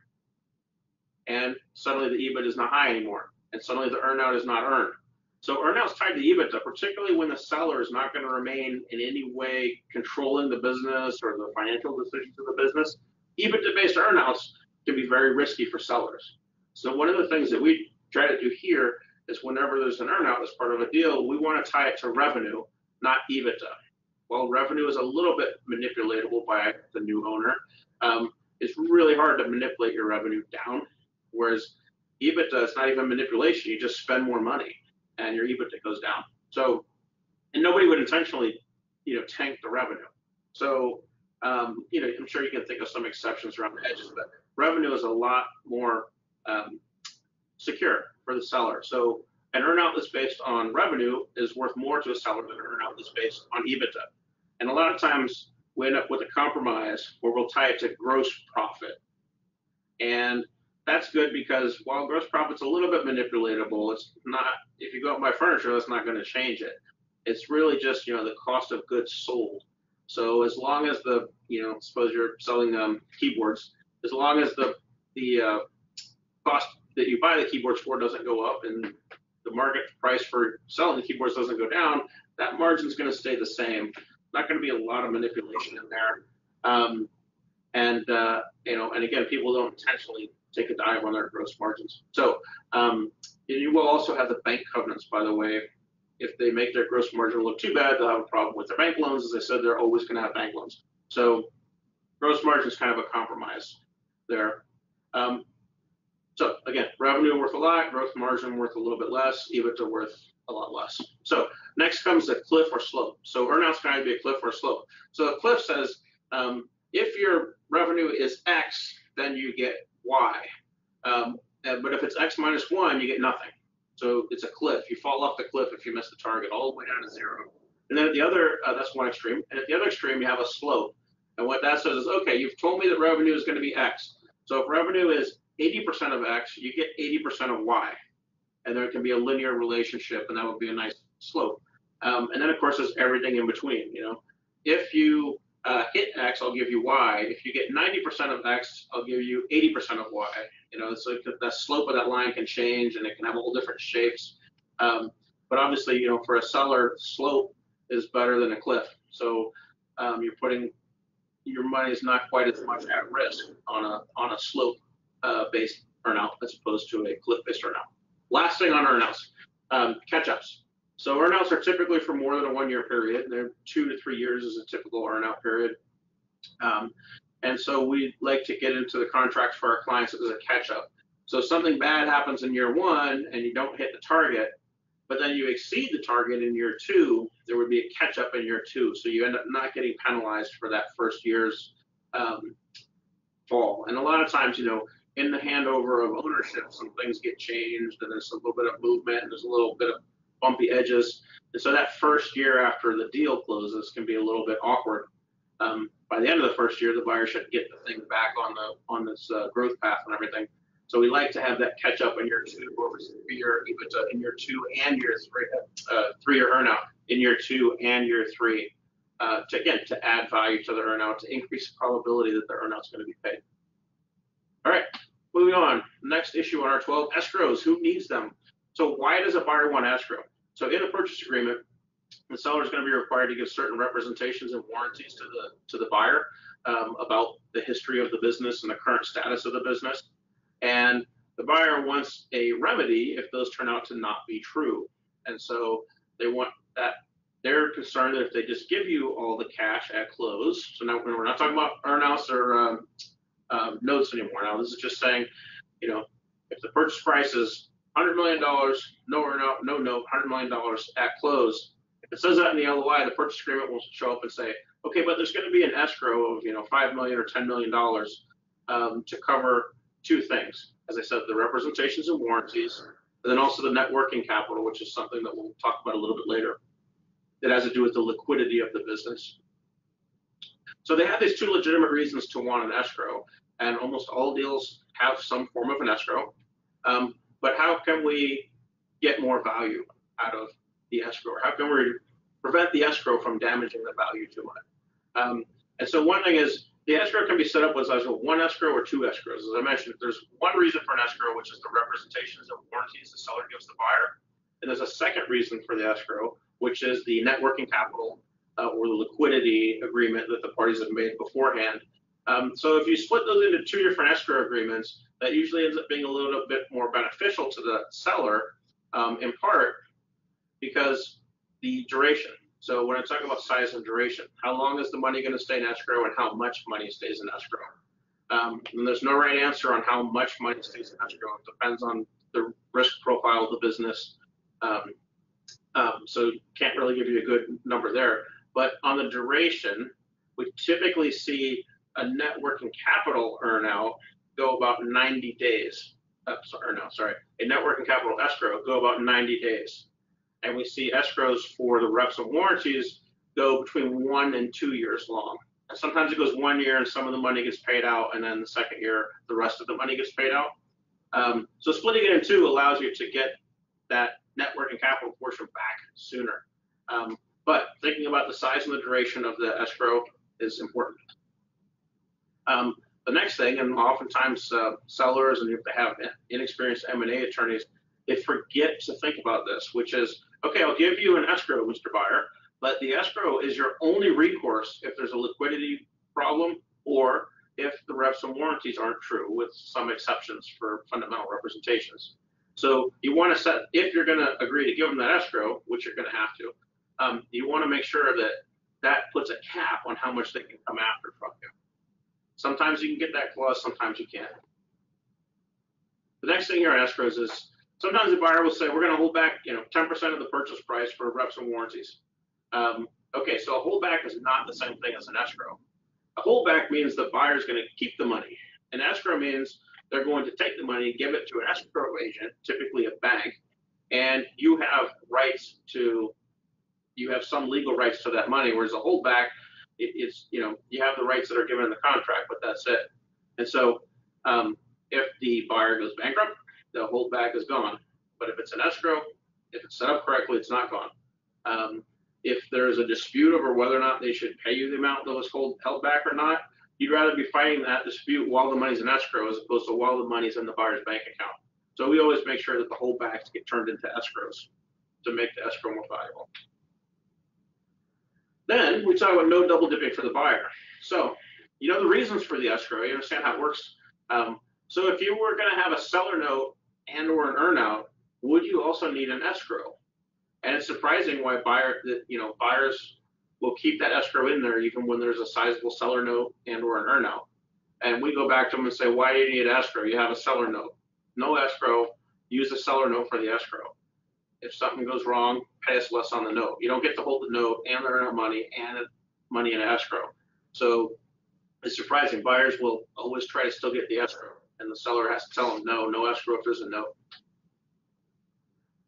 And suddenly the EBITDA is not high anymore. And suddenly the earnout is not earned. So earnout's tied to EBITDA, particularly when the seller is not going to remain in any way controlling the business or the financial decisions of the business. EBITDA-based earnouts can be very risky for sellers. So one of the things that we try to do here is whenever there's an earnout as part of a deal, we want to tie it to revenue, not EBITDA. Well, revenue is a little bit manipulatable by the new owner. It's really hard to manipulate your revenue down, whereas EBITDA is not even manipulation. You just spend more money and your EBITDA goes down. So, and nobody would intentionally, tank the revenue. So, I'm sure you can think of some exceptions around the edges, but revenue is a lot more secure for the seller. So an earnout that's based on revenue is worth more to a seller than an earnout that's based on EBITDA. And a lot of times we end up with a compromise where we'll tie it to gross profit. And that's good because while gross profit's a little bit manipulatable, it's not, if you go out and buy furniture, that's not going to change it. It's really just, the cost of goods sold. So as long as the, suppose you're selling keyboards, as long as the cost that you buy the keyboards for doesn't go up and the market price for selling the keyboards doesn't go down, that margin's going to stay the same. Not going to be a lot of manipulation in there. And again, people don't intentionally take a dive on their gross margins. So you will also have the bank covenants, by the way. If they make their gross margin look too bad, they'll have a problem with their bank loans. As I said, they're always going to have bank loans. So gross margin is kind of a compromise there. So again, revenue worth a lot, gross margin worth a little bit less, EBITDA worth a lot less. So next comes the cliff or slope. So earnouts can either be a cliff or a slope. So the cliff says if your revenue is X, then you get Y. But if it's X minus 1, you get nothing. So it's a cliff. You fall off the cliff if you miss the target, all the way down to 0. And then at the other, that's one extreme. And at the other extreme, you have a slope. And what that says is, okay, you've told me that revenue is going to be X. So if revenue is 80% of X, you get 80% of Y. And there can be a linear relationship, and that would be a nice slope. And then, of course, there's everything in between. If you hit X, I'll give you Y. If you get 90% of X, I'll give you 80% of Y. So the slope of that line can change, and it can have all different shapes. But obviously, for a seller, slope is better than a cliff. So you're putting your money is not quite as much at risk on a slope based earnout as opposed to a cliff based earnout. Last thing on earnouts, catch-ups. So earnouts are typically for more than a 1 year period. They're 2 to 3 years is a typical earnout period. And so we like to get into the contracts for our clients as a catch-up. So if something bad happens in year 1 and you don't hit the target, but then you exceed the target in year 2, there would be a catch-up in year 2. So you end up not getting penalized for that first year's fall. And a lot of times, in the handover of ownership, some things get changed, and there's a little bit of movement, and there's a little bit of bumpy edges. And so that first year after the deal closes can be a little bit awkward. By the end of the first year, the buyer should get the thing back on this growth path and everything. So we like to have that catch up in year 2, over 3-year EBITDA in year 2 and year 3, 3-year earnout in year 2 and year 3, to add value to the earnout, to increase the probability that the earnout's going to be paid. All right, moving on. Next issue on our 12, escrows. Who needs them? So why does a buyer want escrow? So in a purchase agreement, the seller is going to be required to give certain representations and warranties to the buyer about the history of the business and the current status of the business. And the buyer wants a remedy if those turn out to not be true. And so they want that. They're concerned that if they just give you all the cash at close, so now we're not talking about earnouts or notes anymore. Now this is just saying, if the purchase price is $100 million, no earnout, no note, $100 million at close. If it says that in the LOI, the purchase agreement will show up and say, okay, but there's going to be an escrow of $5 million or $10 million to cover 2 things. As I said, the representations and warranties, and then also the net working capital, which is something that we'll talk about a little bit later. That has to do with the liquidity of the business. So they have these 2 legitimate reasons to want an escrow, and almost all deals have some form of an escrow. But how can we get more value out of the escrow? How can we prevent the escrow from damaging the value too much? And so one thing is, the escrow can be set up with either 1 escrow or 2 escrows. As I mentioned, there's one reason for an escrow, which is the representations and warranties the seller gives the buyer. And there's a second reason for the escrow, which is the net working capital or the liquidity agreement that the parties have made beforehand So if you split those into two different escrow agreements, that usually ends up being a little bit more beneficial to the seller, in part because the duration. So when I talk about size and duration, how long is the money going to stay in escrow and how much money stays in escrow? And there's no right answer on how much money stays in escrow. It depends on the risk profile of the business. So can't really give you a good number there. But on the duration, we typically see a net working capital earnout go about 90 days. A net working capital escrow go about 90 days. And we see escrows for the reps and warranties go between 1 and 2 years long. And sometimes it goes 1 year and some of the money gets paid out, and then the second year, the rest of the money gets paid out. So splitting it in two allows you to get that net working capital portion back sooner. But thinking about the size and the duration of the escrow is important. The next thing, and oftentimes sellers, and if they have inexperienced M&A attorneys, they forget to think about this, which is, okay, I'll give you an escrow, Mr. Buyer, but the escrow is your only recourse if there's a liquidity problem or if the reps and warranties aren't true, with some exceptions for fundamental representations. So you want to set, if you're going to agree to give them that escrow, which you're going to have to, you want to make sure that that puts a cap on how much they can come after from you. Sometimes you can get that clause, sometimes you can't. The next thing here on escrows is sometimes the buyer will say, we're going to hold back 10% of the purchase price for reps and warranties. Okay, so a holdback is not the same thing as an escrow. A holdback means the buyer is going to keep the money. An escrow means they're going to take the money, give it to an escrow agent, typically a bank, and you have some legal rights to that money, whereas a holdback, you have the rights that are given in the contract, but that's it. And so if the buyer goes bankrupt, the holdback is gone. But if it's an escrow, if it's set up correctly, it's not gone. If there's a dispute over whether or not they should pay you the amount that was held back or not, you'd rather be fighting that dispute while the money's in escrow as opposed to while the money's in the buyer's bank account. So we always make sure that the holdbacks get turned into escrows to make the escrow more valuable. Then we talk about no double dipping for the buyer. So you know the reasons for the escrow, you understand how it works. So if you were going to have a seller note and or an earnout, would you also need an escrow? And it's surprising why buyers will keep that escrow in there even when there's a sizable seller note and or an earnout. And we go back to them and say, why do you need an escrow? You have a seller note. No escrow, use the seller note for the escrow. If something goes wrong, pay us less on the note. You don't get to hold the note and the earnout money and money in escrow. So it's surprising. Buyers will always try to still get the escrow, and the seller has to tell them, no escrow if there's a note.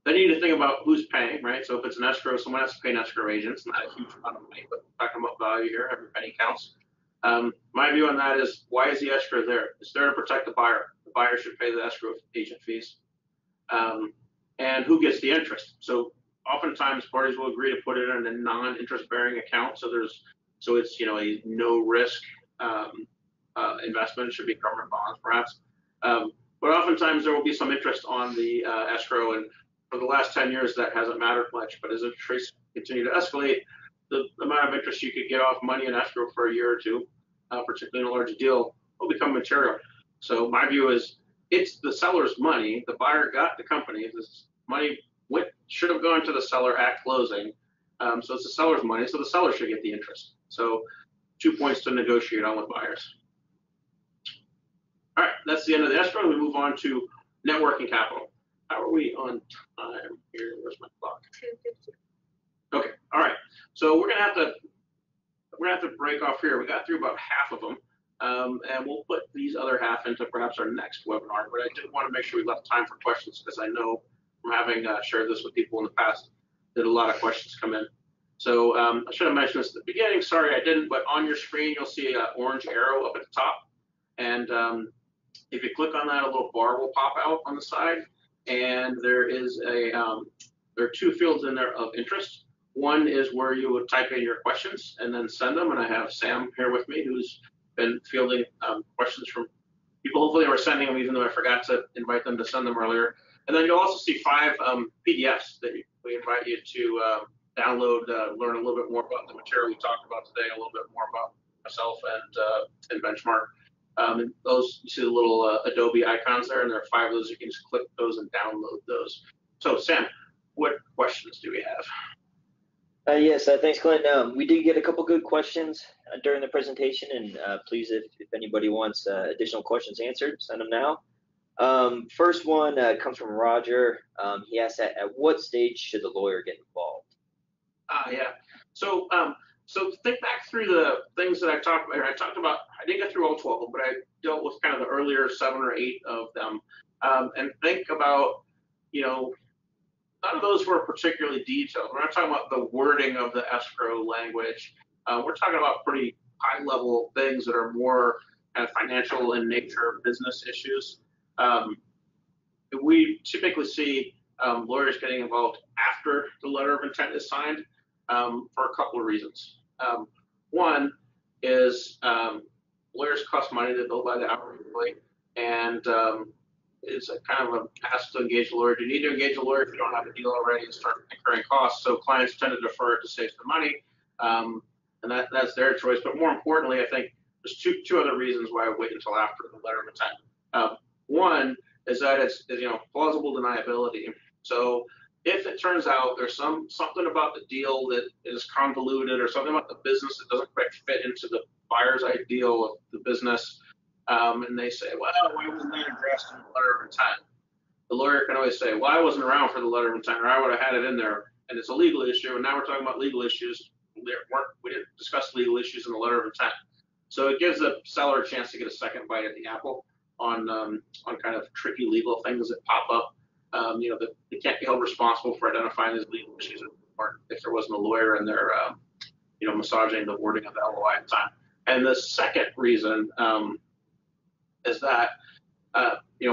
Then you need to think about who's paying, right? So if it's an escrow, someone has to pay an escrow agent. It's not a huge amount of money, but we're talking about value here. Every penny counts. My view on that is, why is the escrow there? It's there to protect the buyer. The buyer should pay the escrow agent fees. And who gets the interest? So oftentimes parties will agree to put it in a non-interest-bearing account. So it's a no-risk investment. It should be government bonds, perhaps. But oftentimes there will be some interest on the escrow, and for the last 10 years that hasn't mattered much. But as interest rates continue to escalate, the amount of interest you could get off money in escrow for a year or two, particularly in a large deal, will become material. So my view is, it's the seller's money. The buyer got the company. This money should have gone to the seller at closing. So it's the seller's money, so the seller should get the interest. So 2 points to negotiate on with buyers. All right, that's the end of the escrow. We move on to net working capital. How are we on time here? Where's my clock? 2:50. Okay, all right. So we're gonna have to break off here. We got through about half of them. And we'll put these other half into perhaps our next webinar, but I did want to make sure we left time for questions, because I know from having shared this with people in the past that a lot of questions come in. So I should have mentioned this at the beginning. Sorry I didn't, but on your screen you'll see an orange arrow up at the top. And if you click on that, a little bar will pop out on the side. And there are two fields in there of interest. One is where you would type in your questions and then send them. And I have Sam here with me, who's been fielding questions from people. Hopefully they were sending them, even though I forgot to invite them to send them earlier. And then you'll also see 5 PDFs that we invite you to download, learn a little bit more about the material we talked about today, a little bit more about myself and Benchmark. And those, you see the little Adobe icons there, and there are 5 of those. You can just click those and download those. So Sam, what questions do we have? Yes, thanks, Clint. We did get a couple good questions during the presentation, and please, if anybody wants additional questions answered, send them now. First one comes from Roger. He asks, at what stage should the lawyer get involved? Yeah. So think back through the things that I talked about. I didn't get through all 12, but I dealt with kind of the earlier 7 or 8 of them. And think about, none of those were particularly detailed. We're not talking about the wording of the escrow language. We're talking about pretty high-level things that are more kind of financial in nature, business issues. We typically see lawyers getting involved after the letter of intent is signed for a couple of reasons. One is lawyers cost money, they bill by the hour usually, and it's a kind of a ask to engage a lawyer. Do you need to engage a lawyer if you don't have a deal already and start incurring costs? So clients tend to defer it to save some money, and that's their choice. But more importantly, I think there's two other reasons why I wait until after the letter of intent. One is that it's plausible deniability. So if it turns out there's something about the deal that is convoluted or something about the business that doesn't quite fit into the buyer's ideal of the business, and they say, well, why wasn't that addressed in the letter of intent? The lawyer can always say, well, I wasn't around for the letter of intent, or I would have had it in there, and it's a legal issue, and now we're talking about legal issues. We didn't discuss legal issues in the letter of intent. So it gives the seller a chance to get a second bite at the apple on kind of tricky legal things that pop up. They can't be held responsible for identifying these legal issues if there wasn't a lawyer in there, massaging the wording of the LOI at the time. And the second reason is that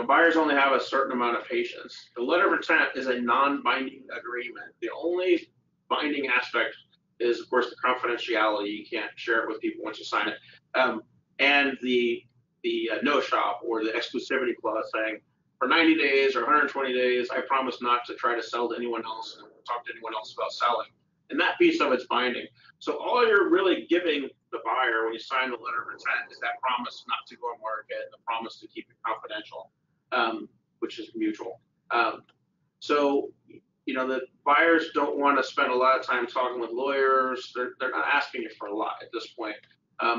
buyers only have a certain amount of patience. The letter of intent is a non-binding agreement. The only binding aspect is, of course, the confidentiality. You can't share it with people once you sign it, and the no shop or the exclusivity clause saying, for 90 days or 120 days, I promise not to try to sell to anyone else and talk to anyone else about selling. And that piece of it's binding. So all you're really giving the buyer when you sign the letter of intent is that promise not to go on market and the promise to keep it confidential, which is mutual. So the buyers don't want to spend a lot of time talking with lawyers. They're not asking you for a lot at this point.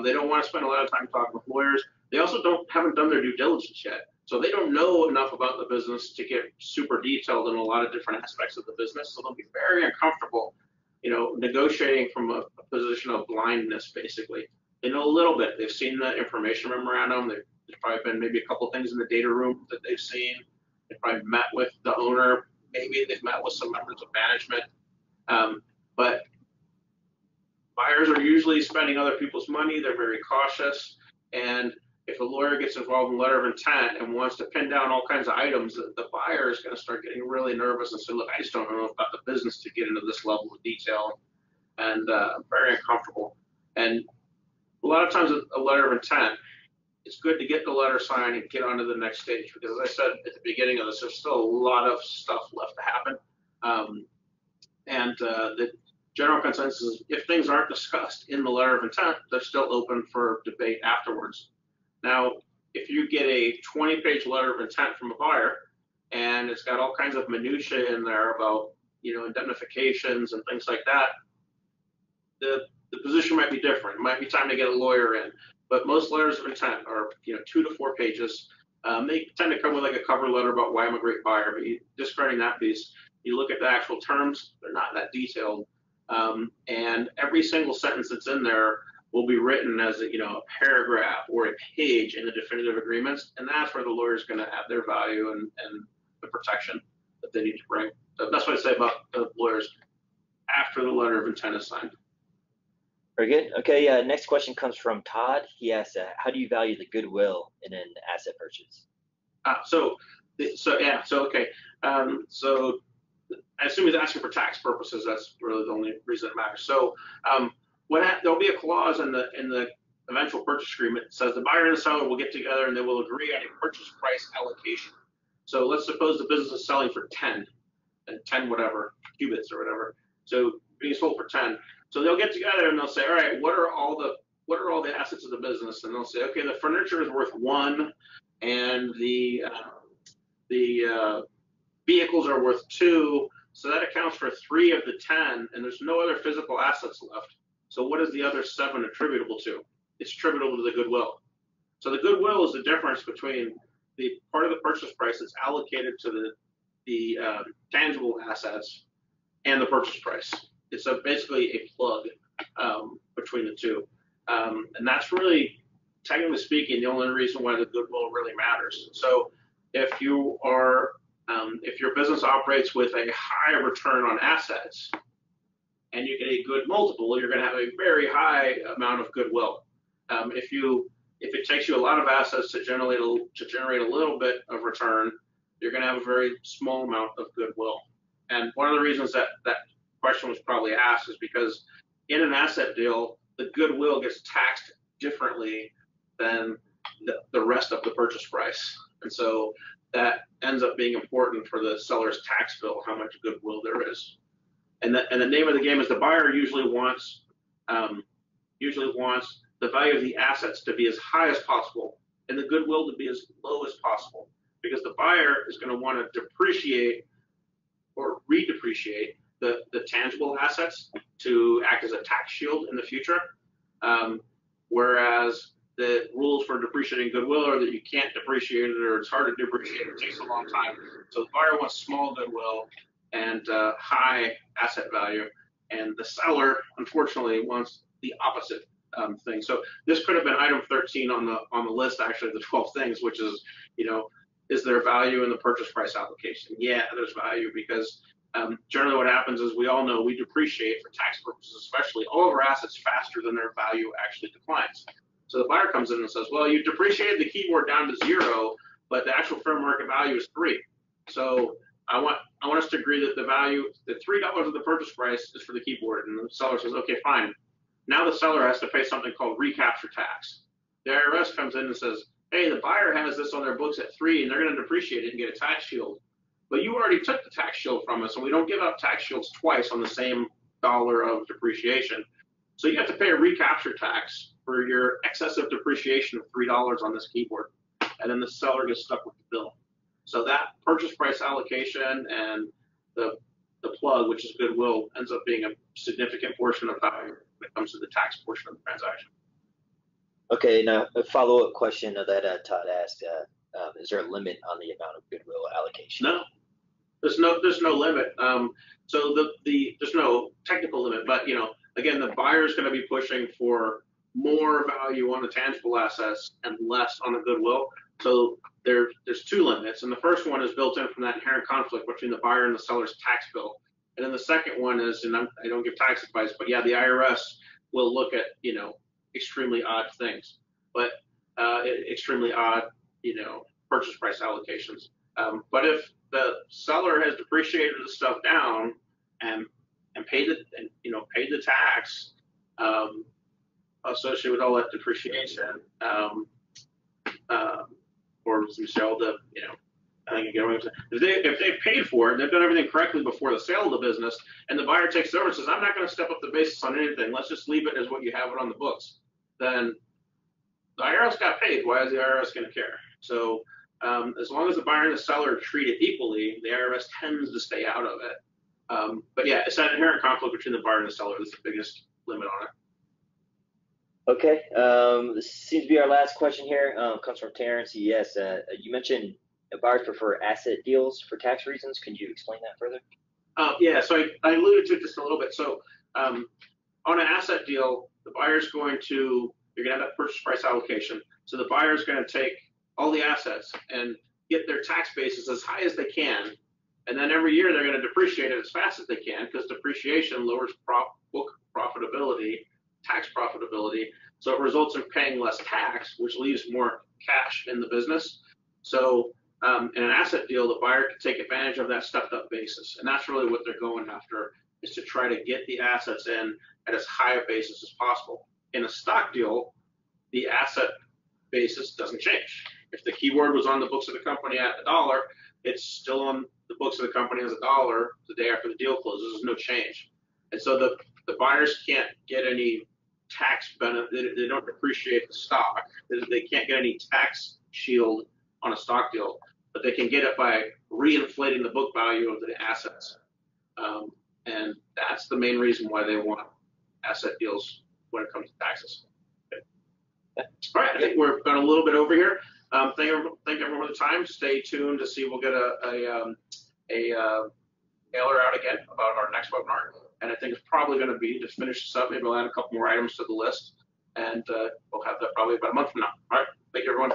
They don't want to spend a lot of time talking with lawyers. They also haven't done their due diligence yet. So they don't know enough about the business to get super detailed in a lot of different aspects of the business. So they'll be very uncomfortable, negotiating from a position of blindness, basically. They know a little bit. They've seen the information memorandum. There's probably been maybe a couple things in the data room that they've seen. They've probably met with the owner. Maybe they've met with some members of management. But buyers are usually spending other people's money. They're very cautious. And if a lawyer gets involved in letter of intent and wants to pin down all kinds of items, the buyer is going to start getting really nervous and say, look, I just don't know about the business to get into this level of detail, and very uncomfortable. And a lot of times a letter of intent, it's good to get the letter signed and get on to the next stage, because as I said at the beginning of this, there's still a lot of stuff left to happen. The general consensus is if things aren't discussed in the letter of intent, they're still open for debate afterwards. Now, if you get a 20-page letter of intent from a buyer and it's got all kinds of minutiae in there about, indemnifications and things like that, the position might be different. It might be time to get a lawyer in. But most letters of intent are, 2 to 4 pages. They tend to come with like a cover letter about why I'm a great buyer. But discarding that piece, you look at the actual terms, they're not that detailed. And every single sentence that's in there will be written as a paragraph or a page in the definitive agreements, and that's where the lawyer is going to add their value and the protection that they need to bring. So that's what I say about the lawyers after the letter of intent is signed. Very good. Okay, next question comes from Todd. He asks, how do you value the goodwill in an asset purchase? So I assume he's asking for tax purposes. That's really the only reason it matters. So there'll be a clause in the eventual purchase agreement that says the buyer and the seller will get together and they will agree on a purchase price allocation. So let's suppose the business is selling for 10 whatever qubits or whatever. So being sold for 10. So they'll get together and they'll say, all right, what are all the what are all the assets of the business? And they'll say, okay, the furniture is worth 1, and the vehicles are worth 2. So that accounts for 3 of the 10, and there's no other physical assets left. So what is the other 7 attributable to? It's attributable to the goodwill. So the goodwill is the difference between the part of the purchase price that's allocated to the tangible assets and the purchase price. It's basically a plug between the two. And that's really, technically speaking, the only reason why the goodwill really matters. So if you are, if your business operates with a high return on assets and you get a good multiple, you're going to have a very high amount of goodwill. If it takes you a lot of assets to generate a little bit of return, you're going to have a very small amount of goodwill. And one of the reasons that question was probably asked is because in an asset deal, the goodwill gets taxed differently than the rest of the purchase price. And so that ends up being important for the seller's tax bill, how much goodwill there is. And the name of the game is the buyer usually wants the value of the assets to be as high as possible and the goodwill to be as low as possible, because the buyer is going to want to depreciate or redepreciate the tangible assets to act as a tax shield in the future. Whereas the rules for depreciating goodwill are that you can't depreciate it, or it's hard to depreciate it, it takes a long time. So the buyer wants small goodwill and high asset value, and the seller, unfortunately, wants the opposite thing. So this could have been item 13 on the list, actually, the 12 things, which is, is there value in the purchase price application? Yeah, there's value, because generally what happens is, we all know, we depreciate for tax purposes, especially, all of our assets faster than their value actually declines. So the buyer comes in and says, well, you depreciated the keyboard down to 0, but the actual fair market value is 3. So I want us to agree that the value, the $3 of the purchase price is for the keyboard. And the seller says, okay, fine. Now the seller has to pay something called recapture tax. The IRS comes in and says, hey, the buyer has this on their books at 3, and they're going to depreciate it and get a tax shield. But you already took the tax shield from us, and we don't give out tax shields twice on the same dollar of depreciation. So you have to pay a recapture tax for your excessive depreciation of $3 on this keyboard, and then the seller gets stuck with the bill. So that purchase price allocation and the plug, which is goodwill, ends up being a significant portion of value when it comes to the tax portion of the transaction. Okay, now a follow-up question that Todd asked: is there a limit on the amount of goodwill allocation? No, there's no limit. So there's no technical limit, but again, the buyer is going to be pushing for more value on the tangible assets and less on the goodwill. So there's 2 limits, and the first one is built in from that inherent conflict between the buyer and the seller's tax bill. And then the second one is, and I don't give tax advice, but yeah, the IRS will look at extremely odd things, but extremely odd purchase price allocations. But if the seller has depreciated the stuff down and paid the tax associated with all that depreciation, or Michelle, I think if they've paid for it and they've done everything correctly before the sale of the business, and the buyer takes it over and says, I'm not going to step up the basis on anything, let's just leave it as what you have it on the books, then the IRS got paid. Why is the IRS going to care? So as long as the buyer and the seller treat it equally, the IRS tends to stay out of it. But yeah, it's that inherent conflict between the buyer and the seller that's the biggest limit on it. Okay, this seems to be our last question here. Comes from Terrence. Yes, you mentioned buyers prefer asset deals for tax reasons. Can you explain that further? Yeah, so I alluded to it just a little bit. So on an asset deal, the buyer's you're going to have that purchase price allocation. So the buyer's going to take all the assets and get their tax basis as high as they can. And then every year they're going to depreciate it as fast as they can, because depreciation lowers book profitability, tax profitability. So it results in paying less tax, which leaves more cash in the business. So in an asset deal, the buyer can take advantage of that stepped up basis. And that's really what they're going after, is to try to get the assets in at as high a basis as possible. In a stock deal, the asset basis doesn't change. If the keyboard was on the books of the company at $1, it's still on the books of the company as $1 the day after the deal closes. There's no change. And so the buyers can't get any tax benefit. They don't depreciate the stock. They can't get any tax shield on a stock deal, but they can get it by reinflating the book value of the assets. And that's the main reason why they want asset deals when it comes to taxes. Okay. All right, I think we're got a little bit over here. Thank everyone for the time. Stay tuned to see. We'll get a mailer out again about our next webinar. And I think it's probably going to be, to finish this up, maybe we'll add a couple more items to the list. And we'll have that probably about a month from now. All right, thank you, everyone.